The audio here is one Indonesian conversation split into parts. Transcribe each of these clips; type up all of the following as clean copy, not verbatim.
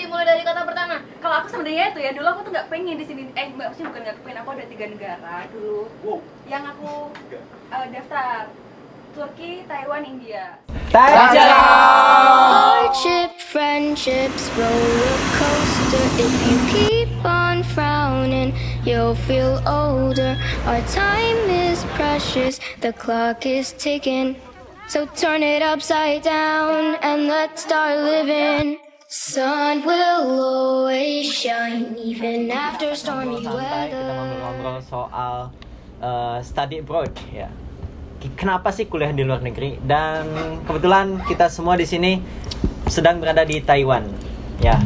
mulai dari kata pertama. Kalau aku sebenarnya itu ya, dulu aku tuh nggak pengen di sini. Maksudnya bukan nggak pengen, aku ada 3 negara dulu. Yang aku daftar. Turki, Taiwan, India. Hardship, friendships, roller coaster. If you keep on frowning, you'll feel older. Our time is precious, the clock is ticking. So turn it upside down and let's start living. Sun will always shine even after stormy Santai, kita weather. ngobrol-ngobrol soal study abroad ya. Kenapa sih kuliah di luar negeri? Dan kebetulan kita semua di sini sedang berada di Taiwan. Ya,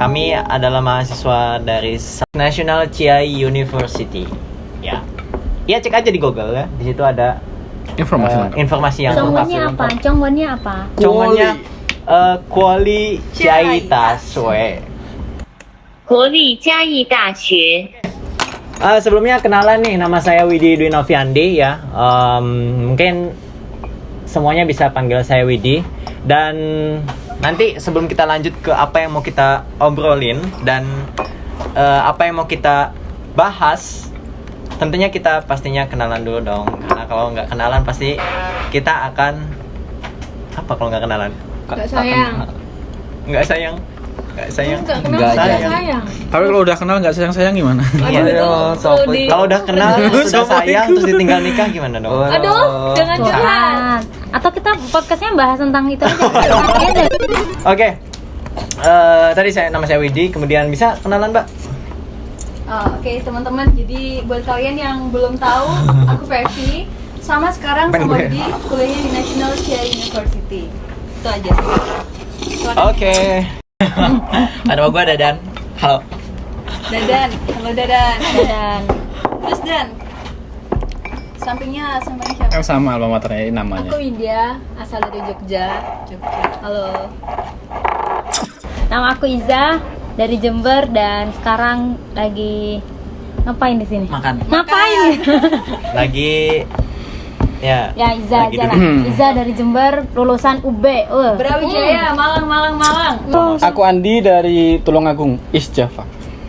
kami adalah mahasiswa dari National Chiai University. Ya, ya cek aja di Google ya. Di situ ada informasi yang Congwannya apa? Congwannya apa? Congwannya Kuali Chiai Tasue. 国立嘉义大学。 Sebelumnya kenalan nih, nama saya Widi Dwi Noviandi ya. Mungkin semuanya bisa panggil saya Widi. Dan nanti sebelum kita lanjut ke apa yang mau kita obrolin dan apa yang mau kita bahas, tentunya kita pastinya kenalan dulu dong. Karena kalau nggak kenalan pasti kita akan apa kalau nggak kenalan? Nggak sayang. Nggak sayang. Nggak sayang. Nggak kenal, nggak sayang. Tapi kalau udah kenal nggak sayang gimana? Iya. Kalau udah kenal sudah sayang terus ditinggal nikah gimana dong? Aduh, jangan curhat. Atau kita podcastnya bahas tentang itu aja. Oke. Tadi nama saya Widi, kemudian bisa kenalan, Mbak? Oke, teman-teman. Jadi buat kalian yang belum tahu, aku Fevi. Sama sekarang sama Widi kuliahnya di National Chiai University. Itu aja. Oke. Ada gue Dadan. Halo. Dadan, halo Dadan. Dan Terus Dan. Sampingnya siapa? Sama alma maternya namanya. Aku India, asal dari Jogja. Halo. nama aku Iza dari Jember dan sekarang lagi ngapain di sini? Makan. Ngapain? Lagi ya. Ya Iza lagi aja lah. Iza dari Jember, lulusan UB. Brawijaya, Malang. Aku Andi dari Tulungagung, East Java.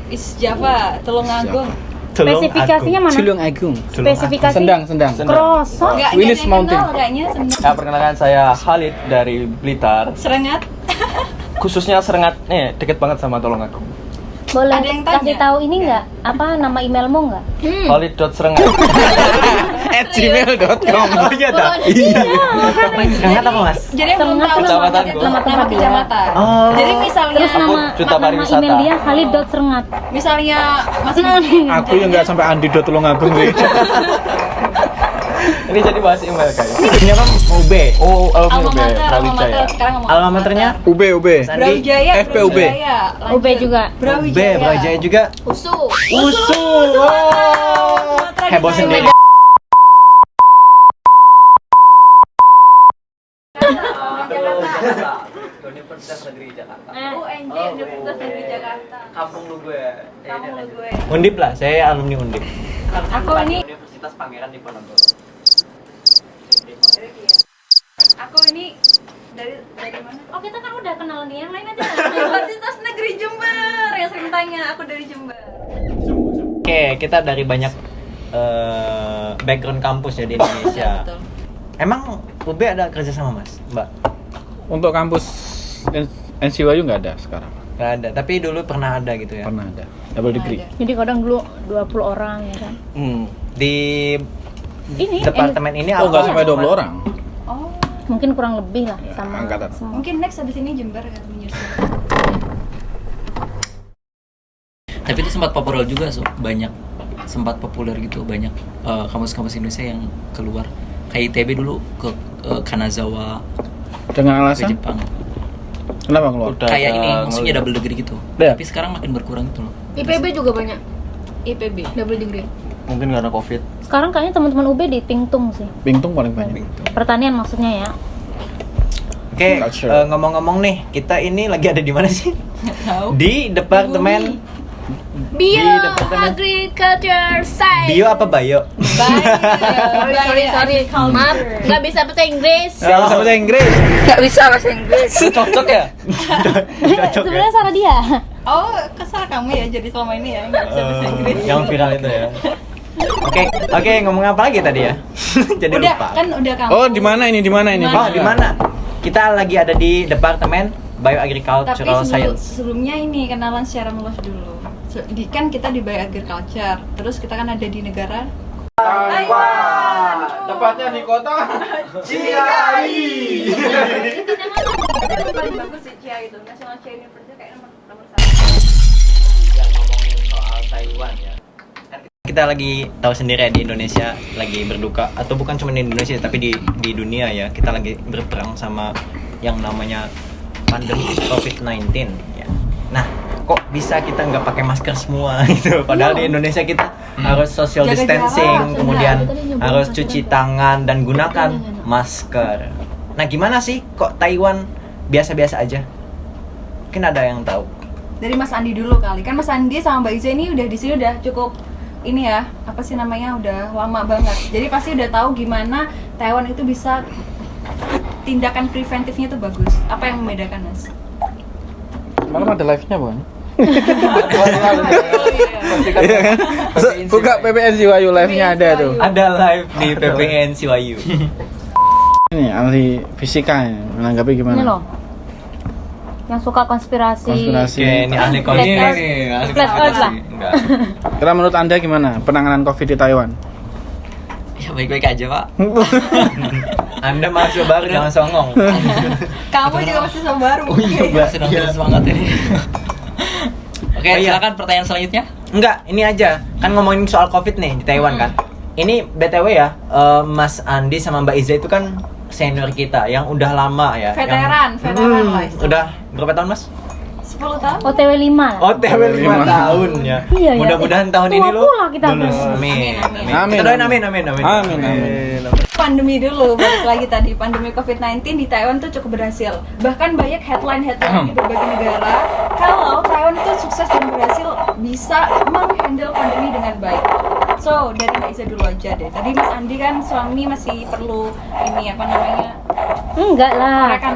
Is Java, Tulungagung. Spesifikasinya mana? Tulungagung. Spesifikasi Sendang. Kroso. Enggak Willis ada yang Mountain. kenal kayaknya Sendang. Ya, perkenalkan saya Khalid dari Blitar. Serengat. Khususnya Serengat, deket banget sama Tulungagung. Boleh Ada yang tanya? kasih tahu ini nggak? Apa nama emailmu nggak? Khalid.serengat. @gmail.com. Oh iya dah. Iya. Serengat apa Mas? Jadi yang belum Serengat tahu tuh Kecamatan, itu Bu. nama tempat dia. kecamatan. Oh. Jadi misalnya Terus nama Duta Pariwisata. email dia Khalid.serengat. misalnya masih Aku yang nggak sampai Andi do Tulungagung. Ini jadi bahas email guys. Ini apa? UB. Oh, alma mater, Brawijaya. sekarang ngomong Alma maternya UB. Sandi. Brawijaya, FPUB. Brawijaya. UB juga. UB, Brawijaya juga. USU. USU. Sumatera Heboh di sendiri. Universitas Negeri Jakarta. UNJ, Universitas Negeri Jakarta. Kampung lu gue. Kamu gue. Undip lah, saya alumni Undip. Aku ini Universitas Pangeran Diponegoro. Aku ini dari mana? Oh kita kan udah kenal nih, yang lain aja. Universitas Negeri Jember. Yang sering tanya, aku dari Jember. Oke, kita dari banyak background kampus ya di Indonesia. Betul. Emang UB ada kerja sama Mas, Mbak? Untuk kampus NCYU nggak ada sekarang. Nggak ada, tapi dulu pernah ada gitu ya. Pernah ada. Double degree. Jadi kadang dulu 20 orang ya kan. Di Ini departemen ini Oh, nggak sampai 20 orang. Oh, mungkin kurang lebih lah Ya, sama angkatan. semua. mungkin next habis ini Jember akan menyusul. Tapi itu sempat populer juga, sempat populer gitu, banyak kampus-kampus Indonesia yang keluar. Kayak ITB dulu ke Kanazawa, Dengan ke alasan Jepang. kenapa keluar? Kayak ini maksudnya double degree gitu. Ya. Tapi sekarang makin berkurang gitu loh. IPB juga banyak. IPB, double degree. Mungkin karena Covid. Sekarang kayaknya teman-teman UB di Pingtung sih. Pingtung paling banyak. Pertanian maksudnya ya. Oke, Culture. ngomong-ngomong nih, kita ini lagi ada di mana sih? Tahu. Di departemen Bio departemen- Agriculture Science. bio apa bio? Sorry. Maaf, nggak bisa bahasa Inggris. Gak bisa bahasa Inggris. Nggak bisa bahasa Inggris. Cocok ya? Sebenarnya salah dia. Oh, kesal kamu ya jadi selama ini ya nggak bisa bahasa Inggris. Yang viral itu ya. Oke, ngomong apa lagi tadi ya? Jadi Udah, lupa. kan udah kamu. Oh, di mana ini? Oh, di mana? Kita lagi ada di Departemen Tapi Bioagricultural Science. sebelumnya ini kenalan secara meluas dulu. Kan kita di Bioagriculture, terus kita kan ada di negara Taiwan. Tepatnya di kota Ciai. Paling bagus sih Ciai itu, National Ciai University kayaknya nomor 1. Ya, ngomongin soal Taiwan ya. Kita lagi tahu sendiri ya, di Indonesia lagi berduka, atau bukan cuma di Indonesia tapi di dunia ya, kita lagi berperang sama yang namanya pandemi COVID-19 ya. Nah, kok bisa kita nggak pakai masker semua gitu? Padahal di Indonesia kita harus social Jaga distancing, jarak. kemudian Tadi nyobain harus pakai cuci masker. tangan dan gunakan masker. Nah, gimana sih kok Taiwan biasa-biasa aja? Mungkin ada yang tahu. Dari Mas Andi dulu kali. Kan Mas Andi sama Mbak Iza ini udah di sini udah cukup ini ya, apa sih namanya, udah lama banget. Jadi pasti udah tahu gimana Taiwan itu bisa tindakan preventifnya itu bagus. Apa yang membedakan, Mas? Malam ada live-nya, Bang. Oh iya. Iya kan? Buka PPN Siwayu live-nya ada tuh. Ada live di PPN Siwayu. Ini ahli fisika ya, menanggapi gimana? Ini loh. Yang suka konspirasi. Konspirasi. Oke, ini ahli Flat Earth. ahli Flat Earth lah. Enggak. Kira menurut Anda gimana penanganan COVID di Taiwan? Ya baik-baik aja pak. Anda mahasiswa baru, jangan songong. Kamu juga masih sama baru. Oh iya, Sedang terus semangat ini. Oke, Oh, iya. silakan pertanyaan selanjutnya. Enggak, ini aja. Kan ngomongin soal COVID nih di Taiwan kan. Ini BTW ya, Mas Andi sama Mbak Iza itu kan senior kita yang udah lama ya. Veteran lah istilahnya. Udah berapa tahun, Mas? 10 tahun. OTW 5. OTW 5 tahun ya. Iya, ya. Mudah-mudahan tahun Tua ini lu pula kita, lulus. Bos. Amin. Amin. Kita doain amin. Pandemi dulu, balik lagi tadi, pandemi COVID-19 di Taiwan tuh cukup berhasil. Bahkan banyak headline di berbagai negara kalau Taiwan itu sukses dan berhasil bisa menghandle pandemi dengan baik. So, dari Mbak Iza dulu aja deh. Tadi Mas Andi kan suami masih perlu ini apa namanya? Enggak lah. Parakan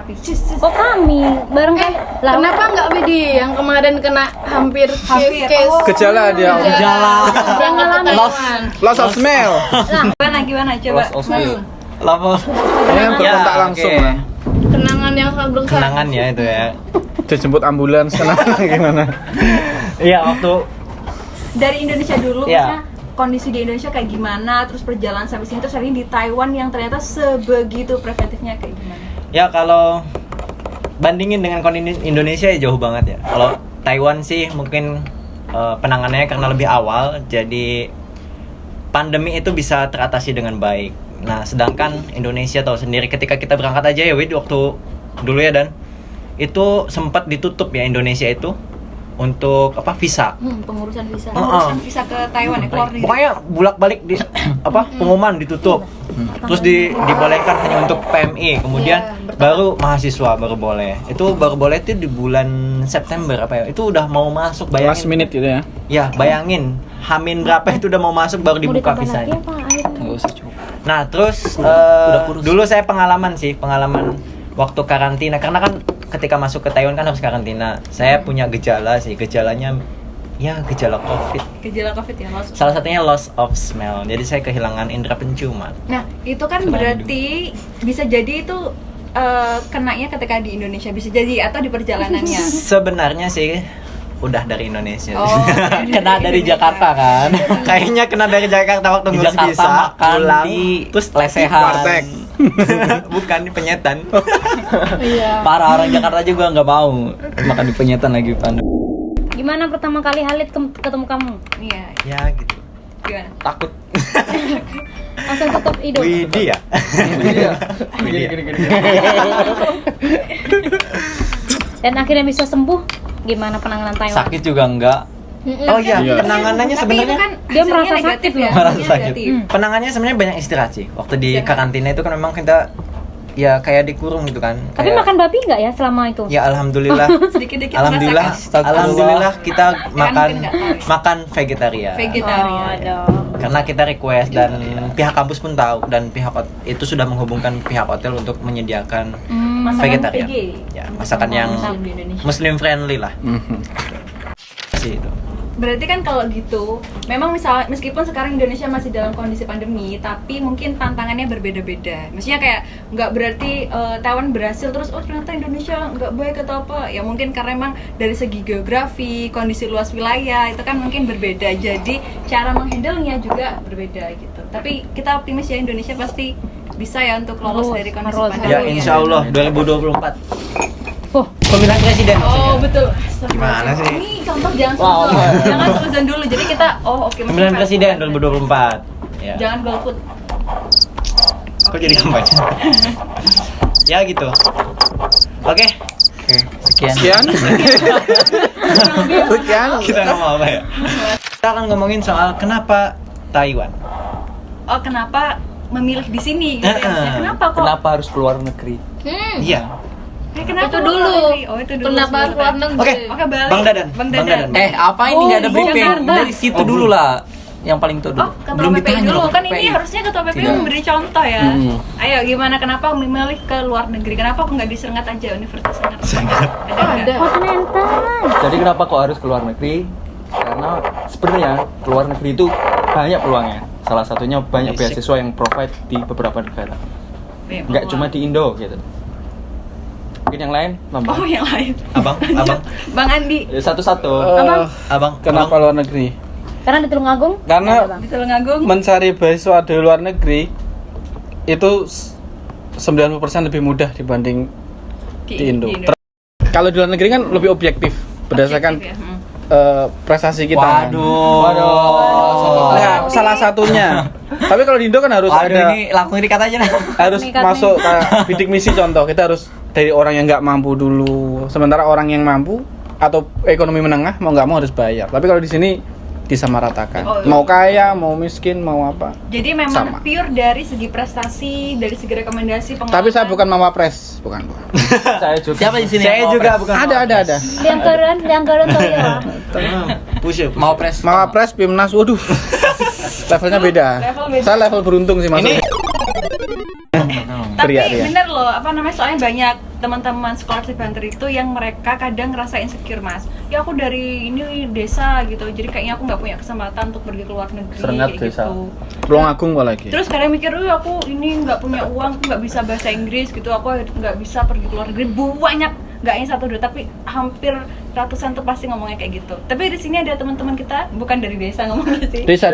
api. Kok kami bareng kan? Lah, Kenapa nggak Widi yang kemarin kena hampir Hampir. case Oh. Gejala dia. Gejala. yang ngalamin. Loss of smell. Gimana coba? Loss of smell. Lama. Ini kan berkontak langsung lah. kenangan yang sangat besar. Kenangan ya itu ya. Dijemput ambulans gimana? Iya, waktu Dari Indonesia dulu, Iya. maksudnya kondisi di Indonesia kayak gimana, terus perjalanan sampai sini, terus hari ini di Taiwan yang ternyata sebegitu preventifnya kayak gimana? ya kalau bandingin dengan kondisi Indonesia ya jauh banget ya. Kalau Taiwan sih mungkin penanganannya karena lebih awal, jadi pandemi itu bisa teratasi dengan baik. Nah, sedangkan Indonesia tahu sendiri ketika kita berangkat aja ya Wid, waktu dulu ya Dan, itu sempat ditutup ya Indonesia itu untuk apa visa. Pengurusan visa. Pengurusan visa ke Taiwan ya, keluar negeri. Pokoknya bolak-balik di apa pengumuman ditutup. Terus dibolehkan hanya untuk PMI, kemudian baru mahasiswa baru boleh. Itu baru boleh itu di bulan September apa ya? Itu udah mau masuk, bayangin. Last minute gitu ya. Ya, bayangin. Hamin berapa itu udah mau masuk baru dibuka visanya. Nggak usah cukup. Nah, terus kurus. dulu saya pengalaman waktu karantina, karena kan ketika masuk ke Taiwan kan harus karantina. Saya punya gejala sih, gejalanya ya gejala COVID. Gejala COVID ya, loss. Salah satunya loss of smell. Jadi saya kehilangan indera penciuman. Nah, itu kan berarti bisa jadi itu kenanya ketika di Indonesia, bisa jadi atau di perjalanannya. Sebenarnya sih udah dari Indonesia. Oh, kena dari Jakarta kan. Kayaknya kena dari Jakarta waktu Di ngurus Jakarta visa, makan pulang, di terus lesehan. Warteg. Bukan di penyetan. Iya. Parah, orang Jakarta juga nggak mau makan di penyetan lagi pandemi. Gimana pertama kali Halid ketemu kamu? Iya, Ya gitu. gimana? Takut. Langsung tutup hidung. Widi ya. Widi. Dan akhirnya bisa sembuh. Gimana penanganan Taiwan? Sakit juga enggak. Oh iya, Iya. penanganannya Tapi itu sebenarnya kan dia hasilnya merasa negatif sakit ya. loh. merasa hasilnya sakit. negatif. Penanganannya sebenarnya banyak istirahat sih. Waktu di karantina itu kan memang kita ya kayak dikurung gitu kan. Tapi Kayak- makan babi nggak ya selama itu? Ya alhamdulillah. Sedikit-sedikit Alhamdulillah, merasakan alhamdulillah kita makan mungkin nggak tahu ya. makan vegetarian. vegetarian. Karena kita request dan pihak kampus pun tahu dan pihak itu sudah menghubungkan pihak hotel untuk menyediakan Masakan vegetarian. VG. Ya, masakan yang Muslim di Indonesia. Muslim friendly lah. Sih itu. Berarti kan kalau gitu, memang misalnya meskipun sekarang Indonesia masih dalam kondisi pandemi, tapi mungkin tantangannya berbeda-beda. Maksudnya kayak nggak berarti Taiwan berhasil terus ternyata Indonesia nggak baik atau apa. Ya mungkin karena emang dari segi geografi, kondisi luas wilayah itu kan mungkin berbeda. Jadi cara menghandle-nya juga berbeda gitu. Tapi kita optimis ya Indonesia pasti bisa ya untuk lolos dari kondisi pandemi. Ya insya Allah 2024 Oh, pemilihan presiden Oh maksudnya. betul. Gimana sih? Ini contoh jangan suzon. Jangan suzon dulu. Jadi kita maksudnya Pemilihan presiden fair. 2024. Ya. Jangan golput. Kok jadi kampanye? Ya gitu. Oke. Sekian. Sekian. Kita ngomong apa ya? Kita akan ngomongin soal kenapa Taiwan. Oh kenapa memilih di sini? Gitu ya? Maksudnya, kenapa kok? Kenapa harus keluar negeri? Iya. Kenapa Itu kok dulu. luar negeri? Oh itu dulu. Kenapa harus sebenarnya. keluar negeri? Oke. Oke balik. Bang Dadan. Bang Dadan. Apa ini nggak ada Oh, briefing? Jakarta. Dari situ dulu lah. Yang paling itu dulu. Oh, ketua PPI dulu kan ini harusnya ketua PPI Tidak. memberi contoh ya. Ayo gimana kenapa memilih ke luar negeri? Kenapa kok nggak di Serengat aja Universitas Serengat? Ada. kontinental. Jadi kenapa kok harus keluar negeri? Karena sebenarnya keluar negeri itu banyak peluangnya. Salah satunya banyak beasiswa yang provide di beberapa negara. Nggak cuma di Indo gitu. Mungkin yang lain, Bambang. Oh yang lain. Abang. Bang Andi. Satu-satu. Abang. Kenapa luar negeri? Karena di Tulungagung? Karena Apa, Bang? Di Tulungagung. mencari beasiswa di luar negeri itu 90% lebih mudah dibanding di Indo. Kalau di luar negeri kan lebih objektif berdasarkan Objektif ya, prestasi kita. Waduh. Nah, salah satunya. Tapi kalau di Indo kan harus Waduh, ada ini langsung dikat aja dah. harus Nekat masuk kayak bidik misi contoh. Kita harus dari orang yang nggak mampu dulu. Sementara orang yang mampu atau ekonomi menengah mau nggak mau harus bayar. Tapi kalau di sini disamaratakan. Oh, iya. Mau kaya, mau miskin, mau apa. Jadi memang Sama. pure dari segi prestasi, dari segi rekomendasi pengalaman. Tapi saya bukan mama pres, bukan. Saya juga. Siapa di sini? Saya yang mau juga pres? bukan. Ada. Liang keren tuh ya. Push. Mau pres. Mama pres, Pimnas, waduh. Levelnya beda. Level beda. Saya level beruntung sih masuk. Ini Tapi Ria. bener loh, soalnya banyak teman-teman scholarship hunter itu yang mereka kadang ngerasa insecure mas. Ya aku dari ini desa gitu, jadi kayaknya aku nggak punya kesempatan untuk pergi ke luar negeri Serengat kayak desa. gitu. Tulungagung apalagi. Terus kadang mikir, aku ini nggak punya uang, aku nggak bisa bahasa Inggris gitu, aku nggak bisa pergi ke luar negeri. Banyak, nggak yang satu dua, tapi hampir ratusan tuh pasti ngomongnya kayak gitu. Tapi di sini ada teman-teman kita, bukan dari desa ngomongnya sih. Desa.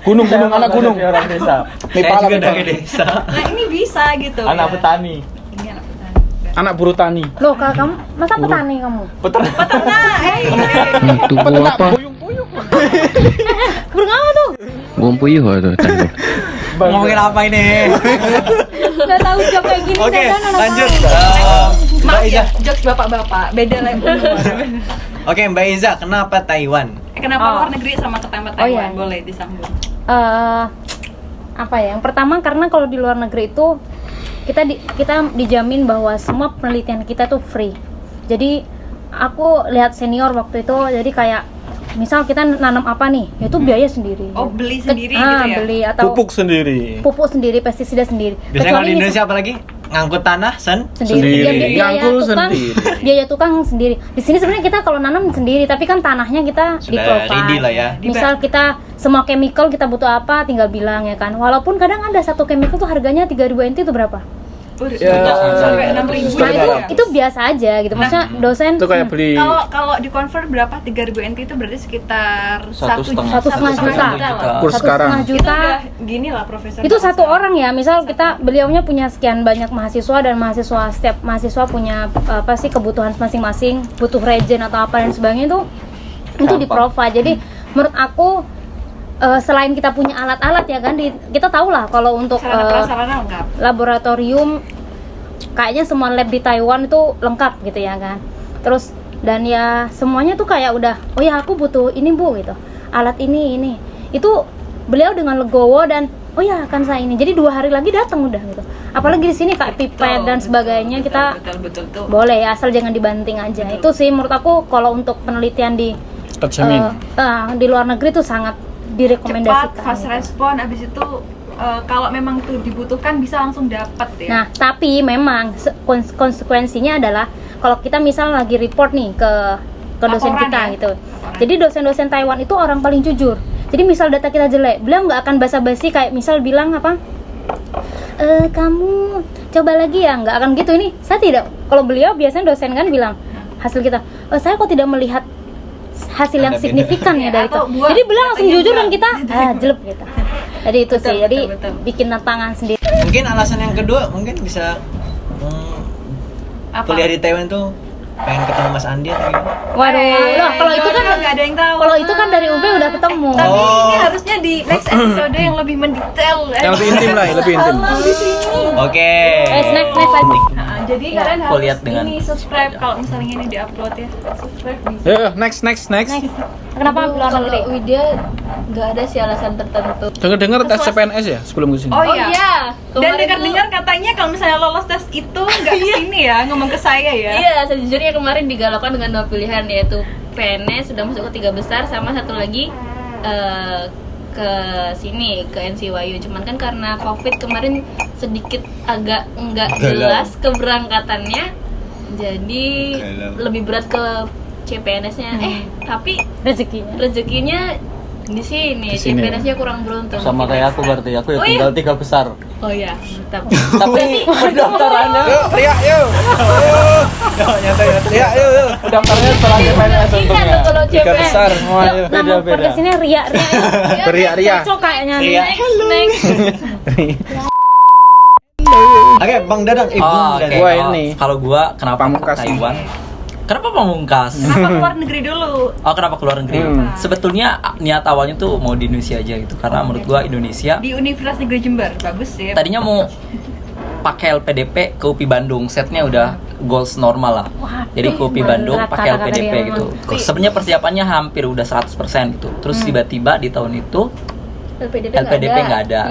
Gunung, anak gunung. Orang desa. saya juga dari desa. Nah ini bisa gitu. Anak ya. petani. Ini anak petani. Anak buruh tani. Loh, kalau kamu masa petani kamu? Peternak, Peternak puyung-puyung. Burung apa tuh? Ngomongin apa ini? Gak tahu jawab kayak gini. Oke, Dadan, anak lanjut. tahu. Mbak Maaf Iza. ya, jokes bapak-bapak, beda level umur. Oke, Mbak Iza, kenapa Taiwan? Kenapa Oh. luar negeri sama Taiwan? Oh, iya. Boleh disambung. Apa ya? Yang pertama karena kalau di luar negeri itu kita dijamin bahwa semua penelitian kita tuh free. Jadi aku lihat senior waktu itu, jadi kayak misal kita nanam apa nih, itu biaya sendiri. Oh, beli sendiri gitu ya? Beli atau Pupuk sendiri. pupuk sendiri, pestisida sendiri. Biasanya kalau di misal- Indonesia apalagi ngangkut tanah sendiri. Sendiri. Biaya Ngangkul tukang, sendiri. biaya tukang sendiri. Di sini sebenarnya kita kalau nanam sendiri, tapi kan tanahnya kita Sudah di-provide. ready lah ya. Misal kita semua chemical kita butuh apa, tinggal bilang ya kan. Walaupun kadang ada satu chemical tuh harganya 3.000 NT itu berapa? Udah, Ya, sampai 6.000 Nah ya. itu biasa aja gitu. Maksudnya dosen Itu kayak beli Kalau di convert berapa? 3.000 NT itu berarti sekitar 1,5 1,5 juta. kurs sekarang. 1,5 Itu juta. udah gini lah profesor. Itu satu orang ya, misal kita beliaunya punya sekian banyak mahasiswa dan setiap mahasiswa punya apa sih kebutuhan masing-masing, butuh reagent atau apa dan sebagainya itu di provide. Jadi menurut aku selain kita punya alat-alat ya kan, kita tahu lah kalau untuk sarana prasarana lengkap. laboratorium kayaknya semua lab di Taiwan itu lengkap gitu ya kan. Terus dan ya semuanya tuh kayak udah, oh ya aku butuh ini bu gitu, alat ini itu beliau dengan legowo dan oh ya akan saya ini, jadi 2 hari lagi datang udah gitu. Apalagi di sini kayak pipet dan sebagainya, kita betul tuh. boleh ya, asal jangan dibanting aja. Itu sih menurut aku kalau untuk penelitian di Terjamin. di luar negeri tuh sangat direkomendasikan. Cepat, fast gitu. respon, abis itu kalau memang itu dibutuhkan bisa langsung dapat ya. Nah, tapi memang konsekuensinya adalah kalau kita misal lagi report nih ke dosen Laporan kita ya? gitu. Laporan. Jadi dosen-dosen Taiwan itu orang paling jujur. Jadi misal data kita jelek, beliau nggak akan basa-basi kayak misal bilang apa? Kamu coba lagi ya, nggak akan gitu. Ini saya tidak. Kalau beliau biasanya dosen kan bilang hasil kita, saya kok tidak melihat hasil yang signifikan ya dari itu. Atau buang, Jadi beliau langsung datanya jujur dan buang. kita jelek gitu. Jadi itu Betul, sih. Jadi betul. bikin tantangan sendiri. Mungkin alasan yang kedua mungkin bisa Apa? kuliah di Taiwan tuh pengen ketemu Mas Andi atau gimana? Waduh, lah kalau itu kan nggak ada yang tahu. kalau itu kan dari UB udah ketemu. Tapi ini harusnya di next episode yang lebih mendetail. Yang lebih intim lah, yang lebih intim. Di sini. Oke. Next lagi. Nah, jadi Ya, kalian aku harus lihat dengan- ini subscribe kalau misalnya ini diupload ya. Subscribe bisa. Yo, next. Next. Kenapa luar negeri? Kalau Widya nggak ada sih alasan tertentu. Dengar tes CPNS ya sebelum kesini. Oh iya. Dan kemarin dengar-dengar katanya kalau misalnya lolos tes itu nggak kesini ya, ngomong ke saya ya. Iya, sejujurnya kemarin digalakkan dengan 2 pilihan, yaitu PNS sudah masuk ke 3 besar, sama satu lagi ke sini, ke NCYU. Cuman kan karena COVID kemarin sedikit agak nggak jelas keberangkatannya, jadi lebih berat ke CPNS-nya. Tapi rezekinya di sini, Di sini. CPNS-nya kurang beruntung. Sama kayak aku berarti, aku ya Oh, tinggal 3 besar. Oh iya, mantap. Tapi pendaftarannya Teriak yuk. Teriak yuk. pendaftarannya setelah CPNS untungnya. Kalau 3 CPNS besar semua yuk. Nama podcastnya Ria. Beria. Cocok kayaknya nih. Ria. next. Oke, Bang Dadang. Oh, Bang oke. Dadang. Gua Oh, ini. Kalau gua kenapa Pamungkas ke Taiwan? Kenapa Pamungkas? Kenapa keluar negeri dulu? Oh, kenapa keluar negeri? Sebetulnya niat awalnya tuh mau di Indonesia aja gitu. Karena menurut gua Indonesia Di Universitas Negeri Jember, bagus ya. tadinya mau pakai LPDP ke UPI Bandung, setnya udah goals normal lah. Jadi ke UPI Bandung berat pakai kata-kata LPDP dia gitu. memang. Sebenarnya persiapannya hampir udah 100% gitu. Terus tiba-tiba di tahun itu LPDP nggak ada.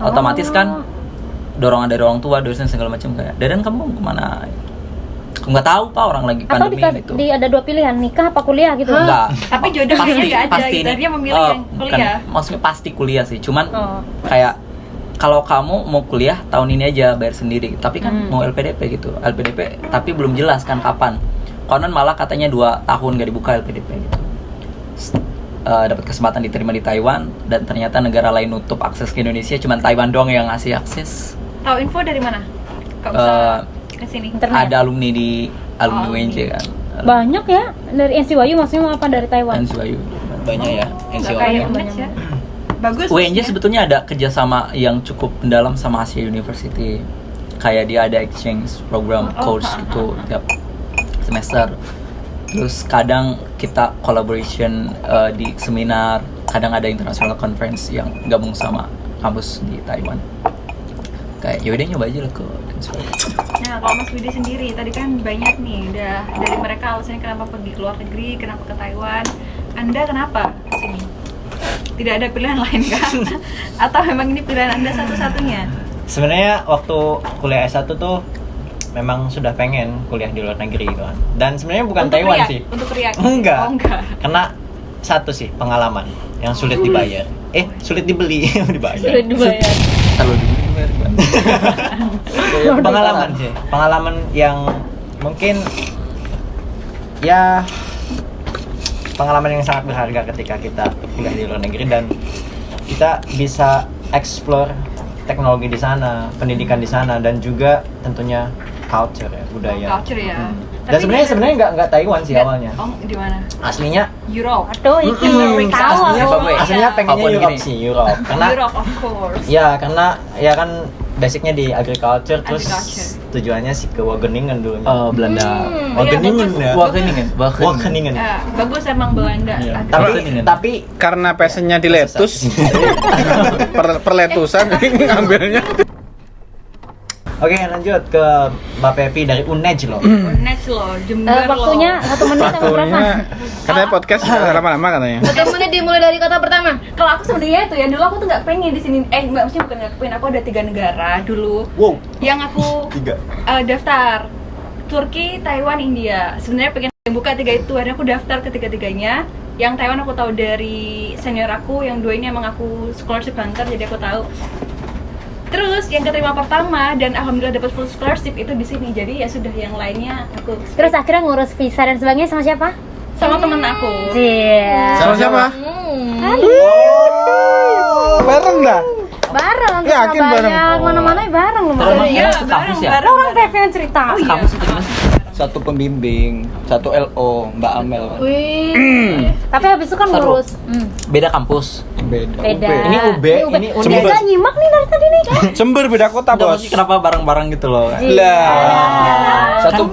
Otomatis kan dorongan dari orang tua, dosen segala macam kayak, "Dadan kamu mau kemana?" Aku nggak tahu Pak, orang lagi Atau pandemi gitu. ada 2 pilihan, nikah apa kuliah gitu. Enggak. Tapi jodohnya nggak ada, pasti gitu. ini, Dia memilih yang bukan, kuliah. maksudnya pasti kuliah sih. Cuman Oh. kayak kalau kamu mau kuliah tahun ini aja bayar sendiri, tapi kan mau LPDP gitu, LPDP tapi belum jelas kan kapan. Konon malah katanya 2 tahun gak dibuka LPDP gitu. Dapat kesempatan diterima di Taiwan dan ternyata negara lain nutup akses ke Indonesia, cuman Taiwan doang yang ngasih akses. Tahu info dari mana? Kok bisa ke sini? Internet. Ada alumni di alumni UNJ kan. Banyak ya dari NCYU, maksudnya mau apa dari Taiwan? NCYU. Banyak ya. Nggak NCYU. kayak Unmesh ya. Bagus. UNJ maksudnya. sebetulnya ada kerjasama yang cukup mendalam sama Asia University. Kayak dia ada exchange program course gitu tiap semester. Terus kadang kita collaboration di seminar, kadang ada international conference yang gabung sama kampus di Taiwan. Kayak yaudah nyoba aja lah ke NCYU. Nah, kalau Mas Widi sendiri, tadi kan banyak nih, udah dari mereka alasannya kenapa pergi ke luar negeri, kenapa ke Taiwan. Anda kenapa ke sini? Tidak ada pilihan lain kan? Atau memang ini pilihan Anda satu-satunya? Sebenarnya waktu kuliah S1 tuh memang sudah pengen kuliah di luar negeri kan. Dan sebenarnya bukan Untuk Taiwan riak? sih. Untuk riak? Enggak. Oh, enggak. Karena satu sih pengalaman yang sulit dibayar. Sulit dibeli, dibayar. Sudah dibayar. Kalau dulu dibayar gimana? Pengalaman sih. Pengalaman yang mungkin ya pengalaman yang sangat berharga ketika kita kuliah di luar negeri dan kita bisa explore teknologi di sana, pendidikan di sana dan juga tentunya culture ya, budaya. Culture ya. Dan sebenarnya nggak Taiwan sih awalnya. Oh, di mana? Aslinya Europe. Aduh, itu tahu aslinya, aku. aslinya pengennya Papua Europe Nugini. sih, Europe. Karena Europe of course. ya karena ya kan basicnya di agriculture, terus Agriculture. tujuannya sih ke Wageningen dulunya. Belanda. Wageningen iya, ya. Wageningen. Wageningen. Bagus emang Belanda. Iya. Tapi Karena passionnya di letus, perletusan ambilnya. Oke, lanjut ke Mbak Pepi dari UNEJ loh. Unes loh, Jember Waktunya loh. 1 menit sampai berapa? Waktunya katanya podcast lama-lama katanya. 1 menit dimulai dari kata pertama. Kalau aku sebenarnya itu ya dulu aku tuh nggak pengen di sini. Maksudnya bukan nggak pengen. Aku ada 3 negara dulu. Wow. Yang aku 3. daftar. Turki, Taiwan, India. Sebenarnya pengen buka 3 itu. Akhirnya aku daftar ke 3-tiganya. Yang Taiwan aku tahu dari senior aku. Yang 2 ini emang aku scholarship hunter, jadi aku tahu. Terus yang keterima pertama dan alhamdulillah dapat full scholarship itu di sini. Jadi ya sudah yang lainnya aku Terus akhirnya ngurus visa dan sebagainya sama siapa? sama temen aku. Iya. Sama siapa? Bareng dah. Bareng ke Yakin bareng? Surabaya, mana-mana bareng loh. Terus Mas. Iya, sekampus ya? bareng. Orang Pepe yang cerita. Oh, iya. Kampus itu gimana sih? Satu pembimbing, satu LO, Mbak Amel kan. Wih. Tapi habis itu kan Seru. ngurus. Beda kampus. Beda. Beda. Ini UB, ini Udah UNEJ. gak nyimak nih dari tadi nih. Jember beda kota, Enggak, Bos. maksudnya kenapa bareng-bareng gitu loh? Lah. Satu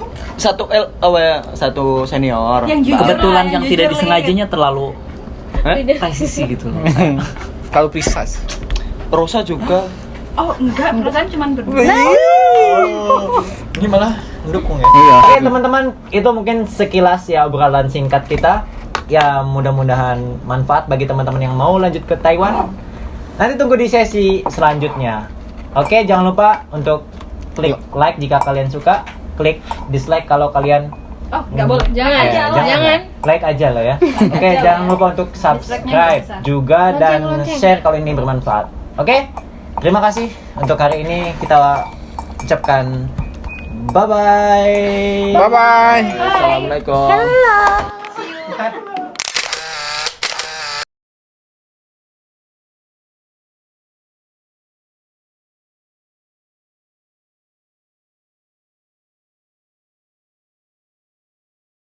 satu senior. Yang jujur Kebetulan lah, yang tidak jujur, disengajanya terlalu Hah? presisi gitu loh. Kalau precise. Rosa juga. Oh enggak, perasaan cuma berdua. Ini malah mendukung ya. Iya. Oke teman-teman, itu mungkin sekilas ya obrolan singkat kita. Ya mudah-mudahan manfaat bagi teman-teman yang mau lanjut ke Taiwan. Nanti tunggu di sesi selanjutnya. Oke, jangan lupa untuk klik like jika kalian suka, klik dislike kalau kalian Oh, enggak boleh. Jangan Ya, aja loh. jangan. like aja lah ya. Oke, aja jangan lah. lupa untuk Dislike-nya subscribe nggak usah. juga dan Lonceng. share kalau ini bermanfaat. Oke, terima kasih untuk hari ini kita ucapkan bye bye. Bye bye. Assalamualaikum. Halo. Bukan.